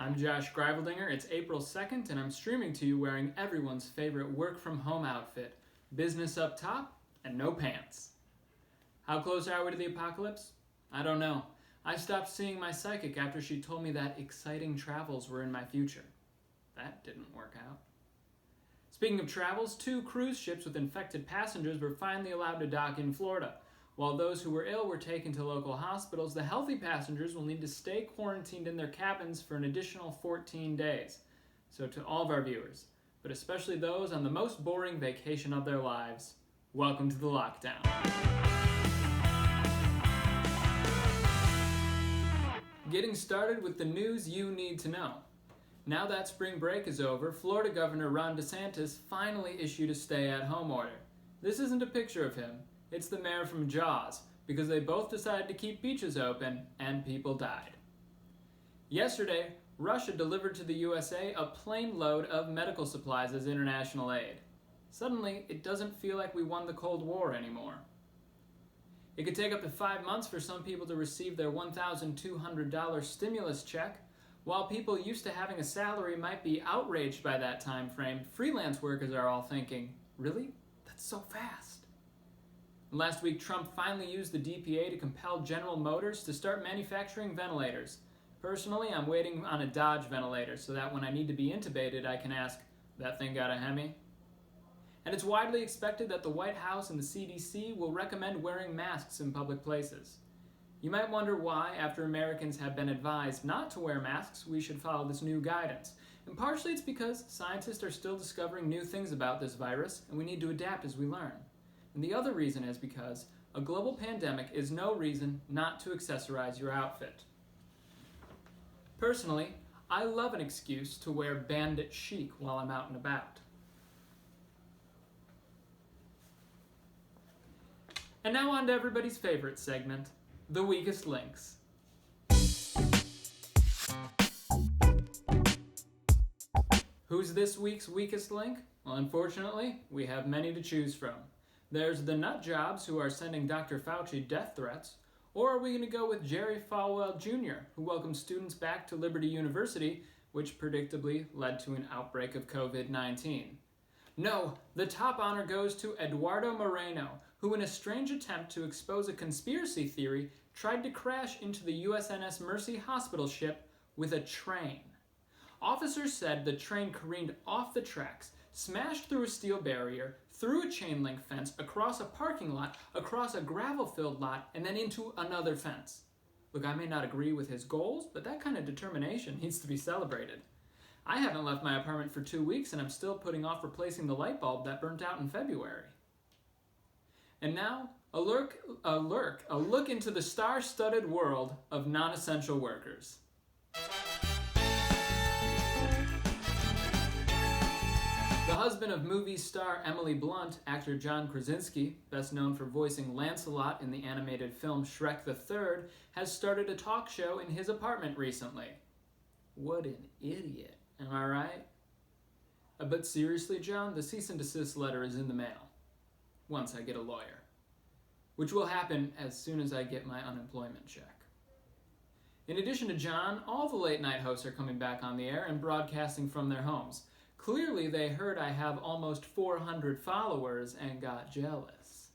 I'm Josh Greiveldinger. It's April 2nd, and I'm streaming to you wearing everyone's favorite work-from-home outfit, business up top and no pants. How close are we to the apocalypse? I don't know. I stopped seeing my psychic after she told me that exciting travels were in my future. That didn't work out. Speaking of travels, 2 cruise ships with infected passengers were finally allowed to dock in Florida. While those who were ill were taken to local hospitals, the healthy passengers will need to stay quarantined in their cabins for an additional 14 days. So to all of our viewers, but especially those on the most boring vacation of their lives, welcome to the lockdown. Getting started with the news you need to know. Now that spring break is over, Florida Governor Ron DeSantis finally issued a stay-at-home order. This isn't a picture of him. It's the mayor from Jaws, because they both decided to keep beaches open and people died. Yesterday, Russia delivered to the USA a plane load of medical supplies as international aid. Suddenly, it doesn't feel like we won the Cold War anymore. It could take up to 5 months for some people to receive their $1,200 stimulus check. While people used to having a salary might be outraged by that time frame, freelance workers are all thinking, really? That's so fast. Last week, Trump finally used the DPA to compel General Motors to start manufacturing ventilators. Personally, I'm waiting on a Dodge ventilator so that when I need to be intubated, I can ask, that thing got a Hemi? And it's widely expected that the White House and the CDC will recommend wearing masks in public places. You might wonder why, after Americans have been advised not to wear masks, we should follow this new guidance. And partially it's because scientists are still discovering new things about this virus, and we need to adapt as we learn. And the other reason is because a global pandemic is no reason not to accessorize your outfit. Personally, I love an excuse to wear bandit chic while I'm out and about. And now on to everybody's favorite segment, The Weakest Links. Who's this week's weakest link? Well, unfortunately, we have many to choose from. There's the nut jobs who are sending Dr. Fauci death threats, or are we going to go with Jerry Falwell Jr., who welcomed students back to Liberty University, which predictably led to an outbreak of COVID-19? No, the top honor goes to Eduardo Moreno, who in a strange attempt to expose a conspiracy theory, tried to crash into the USNS Mercy hospital ship with a train. Officers said the train careened off the tracks, smashed through a steel barrier, through a chain link fence, across a parking lot, across a gravel-filled lot, and then into another fence. Look, I may not agree with his goals, but that kind of determination needs to be celebrated. I haven't left my apartment for 2 weeks, and I'm still putting off replacing the light bulb that burnt out in February. And now, a look into the star-studded world of non-essential workers. The husband of movie star Emily Blunt, actor John Krasinski, best known for voicing Lancelot in the animated film Shrek the Third, has started a talk show in his apartment recently. What an idiot, am I right? But seriously, John, the cease and desist letter is in the mail. Once I get a lawyer. Which will happen as soon as I get my unemployment check. In addition to John, all the late night hosts are coming back on the air and broadcasting from their homes. Clearly, they heard I have almost 400 followers and got jealous.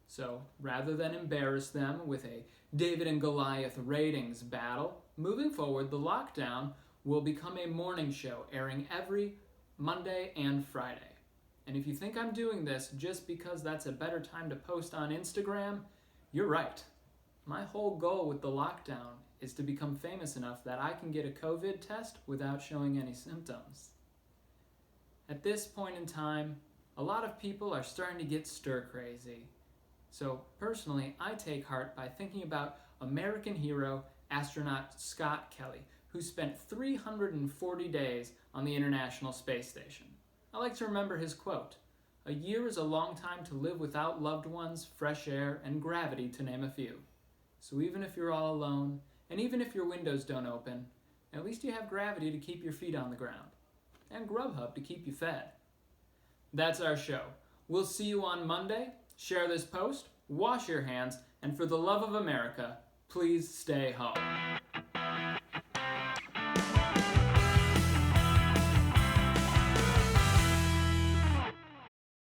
So, rather than embarrass them with a David and Goliath ratings battle, moving forward, The Lockdown will become a morning show airing every Monday and Friday. And if you think I'm doing this just because that's a better time to post on Instagram, you're right. My whole goal with The Lockdown is to become famous enough that I can get a COVID test without showing any symptoms. At this point in time, a lot of people are starting to get stir-crazy. So personally, I take heart by thinking about American hero astronaut Scott Kelly, who spent 340 days on the International Space Station. I like to remember his quote, "A year is a long time to live without loved ones, fresh air, and gravity, to name a few. So even if you're all alone, and even if your windows don't open, at least you have gravity to keep your feet on the ground. And Grubhub to keep you fed." That's our show. We'll see you on Monday. Share this post, wash your hands, and for the love of America, please stay home.